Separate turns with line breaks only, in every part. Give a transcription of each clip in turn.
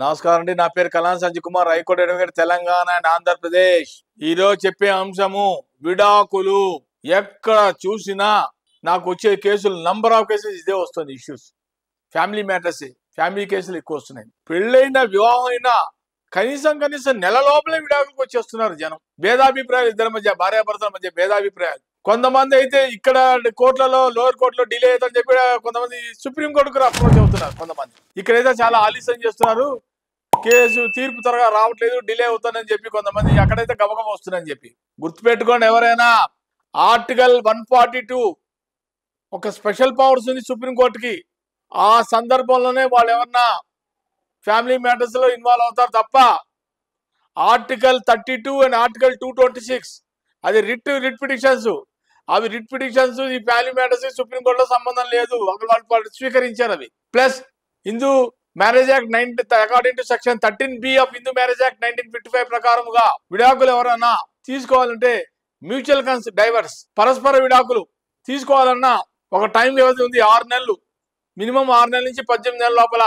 నమస్కారం అండి. నా పేరు Kalan Sanjay Kumar, high court advocate, Telangana and Andhra Pradesh. ఈరోజు చెప్పే అంశము విడాకులు. ఎక్కడ చూసినా నాకు వచ్చే కేసులు నంబర్ ఆఫ్ కేసెస్ ఇదే వస్తుంది. ఇష్యూస్ ఫ్యామిలీ మ్యాటర్స్, ఫ్యామిలీ కేసులు ఎక్కువ వస్తున్నాయి. పెళ్ళైన వివాహం అయినా కనీసం నెల లోపలే విడాకులకు వచ్చేస్తున్నారు జనం. భేదాభిప్రాయాలు, ఇద్దరి మధ్య భార్యాభర్తల మధ్య భేదాభిప్రాయాలు. కొంతమంది అయితే ఇక్కడ కోర్టులలో, లోయర్ కోర్టులో డిలే అవుతుందని చెప్పి కొంతమంది సుప్రీం కోర్టుకు అప్రోచ్ అవుతున్నారు. కొంతమంది ఇక్కడైతే చాలా ఆలస్యం చేస్తున్నారు, కేసు తీర్పు త్వరగా రావట్లేదు, డిలే అవుతుందని చెప్పి కొంతమంది అక్కడైతే గబగబ వస్తుందని చెప్పి. గుర్తుపెట్టుకోండి, ఎవరైనా ఆర్టికల్ 142 ఒక స్పెషల్ పవర్స్ ఉంది సుప్రీంకోర్టుకి. ఆ సందర్భంలోనే వాళ్ళు ఏమన్నా ఫ్యామిలీ మ్యాటర్స్ లో ఇన్వాల్వ్ అవుతారు తప్ప ఆర్టికల్ 32 అండ్ ఆర్టికల్ 226 అది రిట్ పిటిషన్స్. అవి రిట్ పిటిషన్స్, ఈ ఫ్యామిలీ మ్యాటర్స్ సుప్రీంకోర్టులో సంబంధం లేదు. వాళ్ళు స్వీకరించారు అవి. Plus Hindu marriage act according to section 13B of Hindu marriage act 1955 ప్రకారముగా విడాకులు ఎవరైనా తీసుకోవాలంటే మ్యూచువల్ డైవర్స్, పరస్పర విడాకులు తీసుకోవాలన్నా ఒక టైం వ్యవధి ఉంది. 6 నెలలు, మినిమం 6 నెలల నుంచి 18 నెలల లోపల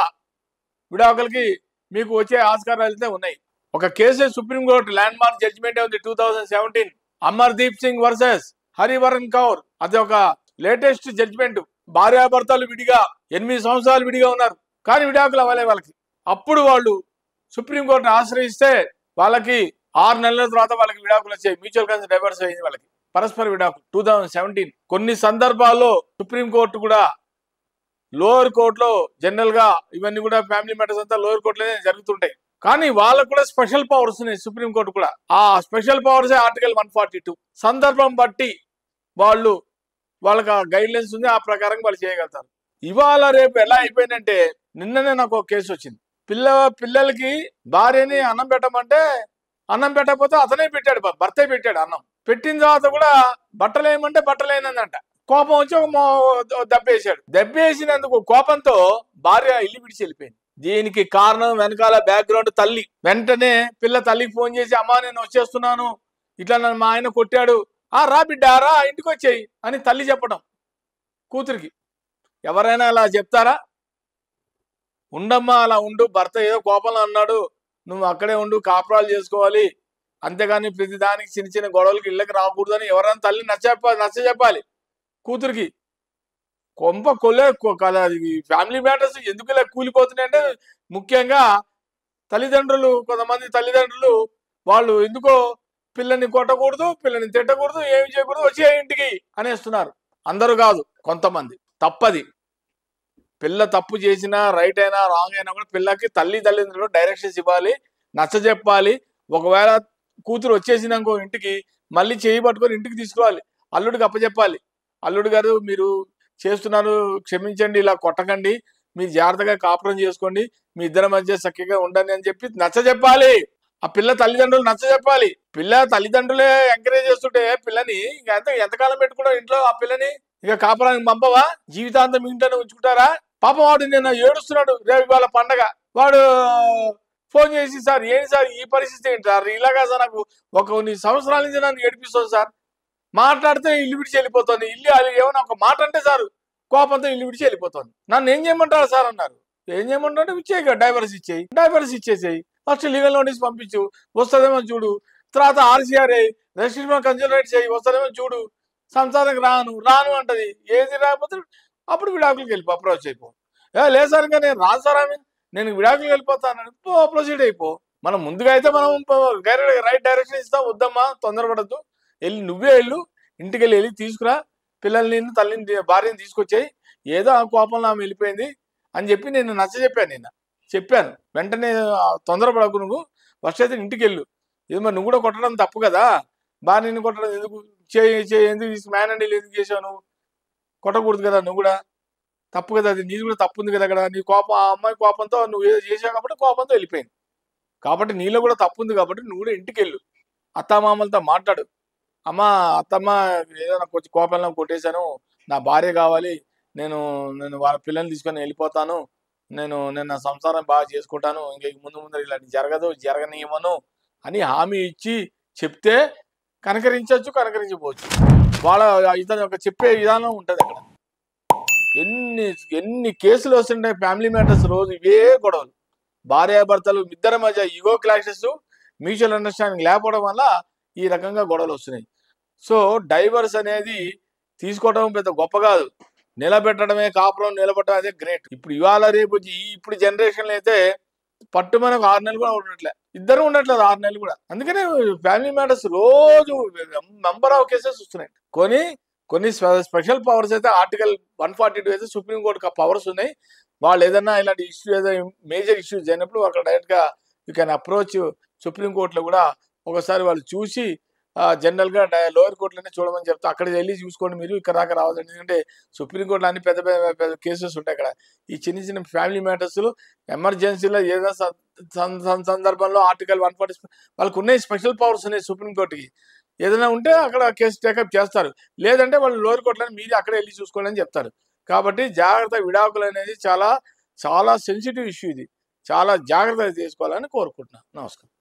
విడాకులకి మీకు వచ్చే ఆస్కారాలు అయితే ఉన్నాయి. ఒక case supreme court landmark judgement ఉంది 2017, అమర్దీప్ సింగ్ వర్సెస్ హరివరన్ కౌర్. అది ఒక లేటెస్ట్ జడ్జిమెంట్. భార్యాభర్తలు విడిగా 8 సంవత్సరాలు విడిగా ఉన్నారు, కానీ విడాకులు అవ్వలే వాళ్ళకి. అప్పుడు వాళ్ళు సుప్రీంకోర్టుని ఆశ్రయిస్తే వాళ్ళకి 6 నెలల తర్వాత వాళ్ళకి విడాకులు వచ్చాయి. మ్యూచువల్ డైవర్స్ అయింది వాళ్ళకి, పరస్పర విడాకులు 2017. కొన్ని సందర్భాల్లో సుప్రీంకోర్టు కూడా లోయర్ కోర్టులో జనరల్ గా ఇవన్నీ కూడా ఫ్యామిలీ మ్యాటర్స్ అంతా లోయర్ కోర్టులోనే జరుగుతుంటాయి. కానీ వాళ్ళకు కూడా స్పెషల్ పవర్స్ ఉన్నాయి సుప్రీంకోర్టు కూడా. ఆ స్పెషల్ పవర్స్ ఆర్టికల్ 142 సందర్భం బట్టి వాళ్ళకి ఆ గైడ్ లైన్స్ ఉంది, ఆ ప్రకారం వాళ్ళు చేయగలుగుతారు. ఇవాళ రేపు ఎలా అయిపోయిందంటే, నిన్ననే నాకు ఒక కేసు వచ్చింది. పిల్లలకి భార్యని అన్నం పెట్టమంటే అన్నం పెట్టకపోతే అతనే పెట్టాడు, భర్తే పెట్టాడు అన్నం. పెట్టిన తర్వాత కూడా బట్టలేమంటే బట్టలేనందంట. కోపం వచ్చి దెబ్బేసాడు. దెబ్బేసినందుకు కోపంతో భార్య ఇల్లు విడిచి వెళ్ళిపోయింది. దీనికి కారణం వెనకాల బ్యాక్గ్రౌండ్ తల్లి. వెంటనే పిల్ల తల్లికి ఫోన్ చేసి, అమ్మా నేను వచ్చేస్తున్నాను, ఇట్లా నన్ను మా ఆయన కొట్టాడు, రా బిడ్డ రా ఇంటికి వచ్చేయి అని తల్లి చెప్పడం కూతురికి. ఎవరైనా అలా చెప్తారా? ఉండమ్మా, అలా ఉండు, భర్త ఏదో కోపంలో అన్నాడు, నువ్వు అక్కడే ఉండు, కాపురాలు చేసుకోవాలి, అంతేగాని ప్రతి దానికి చిన్న చిన్న గొడవలకి ఇళ్ళకి రాకూడదని ఎవరైనా తల్లి నచ్చ చెప్పాలి కూతురికి. కొంప కొల్లే కదా. ఫ్యామిలీ మ్యాటర్స్ ఎందుకు ఇలా కూలిపోతున్నాయి అంటే, ముఖ్యంగా తల్లిదండ్రులు, కొంతమంది తల్లిదండ్రులు వాళ్ళు ఎందుకో పిల్లని కొట్టకూడదు, పిల్లని తిట్టకూడదు, ఏమి చేయకూడదు, వచ్చే ఇంటికి అనేస్తున్నారు. అందరూ కాదు, కొంతమంది. తప్పది. పిల్ల తప్పు చేసినా, రైట్ అయినా రాంగ్ అయినా కూడా పిల్లకి తల్లిదండ్రులు డైరెక్షన్స్ ఇవ్వాలి, నచ్చజెప్పాలి. ఒకవేళ కూతురు వచ్చేసినాకో ఇంటికి మళ్ళీ చేయి పట్టుకొని ఇంటికి తీసుకోవాలి, అల్లుడికి అప్పచెప్పాలి. అల్లుడు గారు మీరు చేస్తున్నారు, క్షమించండి, ఇలా కొట్టకండి, మీరు జాగ్రత్తగా కాపురం చేసుకోండి, మీ ఇద్దరి మధ్య చక్కగా ఉండండి అని చెప్పి నచ్చజెప్పాలి. ఆ పిల్ల తల్లిదండ్రులు నచ్చజెప్పాలి. పిల్ల తల్లిదండ్రులే ఎంకరేజ్ చేస్తుంటే పిల్లని ఎంతకాలం పెట్టుకుంటావు ఇంట్లో? ఆ పిల్లని ఇక కాపురానికి పంపవా? జీవితాంతం ఇంట్లోనే ఉంచుకుంటారా? పాపం వాడు నిన్న ఏడుస్తున్నాడు, రేపు వాళ్ళ పండగ. వాడు ఫోన్ చేసి, సార్ ఏంటి సార్ ఈ పరిస్థితి ఏంటి సార్, ఇలాగా సార్ నాకు కొన్ని సంవత్సరాల నుంచి నన్ను ఏడిపిస్తుంది సార్, మాట్లాడితే ఇల్లు విడిచి వెళ్ళిపోతుంది, ఇల్లు ఏమన్నా ఒక మాట అంటే సార్ కోపంతో ఇల్లు విడిచి వెళ్ళిపోతుంది, నన్ను ఏం చేయమంటారు సార్ అన్నారు. ఏం చేయమంటారు, ఇచ్చేయి, డైవర్స్ ఇచ్చేసేయి, ఫస్ట్ లీగల్ నోటీస్ పంపించు, వస్తుందేమో చూడు, తర్వాత RCRA రెస్ట్రిక్షన్ కన్సిడరేట్ చేయి, వస్తుందేమో చూడు, సంసారానికి రాను అంటది. ఏది రాకపోతే అప్పుడు విడాకులకి వెళ్ళిపో, అప్రోచ్ అయిపో. లేదు సార్ ఇంకా నేను రాను సార్ అని, నేను విడాకులకి వెళ్ళిపోతాను, ప్రొసీడ్ అయిపో. మనం ముందుగా అయితే మనం రైట్ డైరెక్షన్ ఇస్తాం. వద్దమ్మా, తొందరపడద్దు, నువ్వే వెళ్ళు, ఇంటికి వెళ్ళి తీసుకురా, పిల్లల్ని, తల్లిని, భార్యని తీసుకొచ్చాయి, ఏదో ఆ కోపంలో ఆమె వెళ్ళిపోయింది అని చెప్పి నేను చెప్పాను. వెంటనే తొందరపడకు, నువ్వు ఫస్ట్ అయితే ఇంటికి వెళ్ళు. ఇది మరి నువ్వు కూడా కొట్టడం తప్పు కదా, భార్యని కొట్టడం ఎందుకు, ఎందుకు మ్యాన్ అండ్ ఎందుకు చేసావు, నువ్వు కొట్టకూడదు కదా, నువ్వు కూడా తప్పు కదా, అది నీది కూడా తప్పు ఉంది కదా అక్కడ. నీ కోపం, ఆ అమ్మాయి కోపంతో నువ్వు ఏదో చేసావు కాబట్టి కోపంతో వెళ్ళిపోయింది, కాబట్టి నీలో కూడా తప్పు ఉంది, కాబట్టి నువ్వు కూడా ఇంటికి వెళ్ళు, అత్తామామలతో మాట్లాడు. అమ్మా, అత్తమ్మ ఏదో నాకు కొంచెం కోపంలో కొట్టేశాను, నా భార్య కావాలి, నేను వాళ్ళ పిల్లల్ని తీసుకొని వెళ్ళిపోతాను, నేను నా సంసారం బాగా చేసుకుంటాను, ఇంక ముందు ఇలాంటి జరగనివ్వను అని హామీ ఇచ్చి చెప్తే కనకరించవచ్చు, కనకరించకపోవచ్చు. ఇతని యొక్క చెప్పే విధానం ఉంటుంది అక్కడ. ఎన్ని కేసులు వస్తుంటాయి ఫ్యామిలీ మ్యాటర్స్, రోజు ఇవే గొడవలు. భార్యాభర్తలు ఇద్దరి మధ్య ఈగో క్లాషెస్, మ్యూచువల్ అండర్స్టాండింగ్ లేకపోవడం వల్ల ఈ రకంగా గొడవలు వస్తున్నాయి. సో డైవర్స్ అనేది తీసుకోవడం పెద్ద గొప్ప కాదు, నిలబెట్టడమే, కాపురం నిలబెట్టడం అదే గ్రేట్. ఇప్పుడు ఇవాళ రేపు ఇప్పుడు జనరేషన్లో అయితే పట్టుమని 6 నెలలు కూడా ఉండట్లే, ఇద్దరు ఉండట్లేదు 6 నెలలు కూడా. అందుకనే ఫ్యామిలీ మ్యాటర్స్ రోజు నంబర్ ఆఫ్ కేసెస్ వస్తున్నాయి. కొన్ని స్పెషల్ పవర్స్ అయితే ఆర్టికల్ 142 అయితే సుప్రీంకోర్టు పవర్స్ ఉన్నాయి. వాళ్ళు ఏదన్నా ఇలాంటి ఇష్యూ, ఏదైనా మేజర్ ఇష్యూస్ అయినప్పుడు అక్కడ డైరెక్ట్గా యూ కెన్ అప్రోచ్ సుప్రీంకోర్టులో కూడా ఒకసారి వాళ్ళు చూసి జనరల్గా లోయర్ కోర్టులోనే చూడమని చెప్తా, అక్కడికి వెళ్ళి చూసుకోండి, మీరు ఇక్కడ దాకా రావద్దండి. ఎందుకంటే సుప్రీంకోర్టులో అన్ని పెద్ద పెద్ద కేసెస్ ఉంటాయి. అక్కడ ఈ చిన్న చిన్న ఫ్యామిలీ మ్యాటర్స్లో ఎమర్జెన్సీలో ఏదైనా సందర్భంలో ఆర్టికల్ 140 వాళ్ళకు ఉన్నాయి, స్పెషల్ పవర్స్ ఉన్నాయి సుప్రీంకోర్టుకి. ఏదైనా ఉంటే అక్కడ కేసు టేకప్ చేస్తారు, లేదంటే వాళ్ళు లోయర్ కోర్టులని మీరు అక్కడ వెళ్ళి చూసుకోండి అని చెప్తారు. కాబట్టి జాగ్రత్త, విడాకులు అనేది చాలా చాలా సెన్సిటివ్ ఇష్యూ, ఇది చాలా జాగ్రత్తగా తీసుకోవాలని కోరుకుంటున్నాను. నమస్కారం.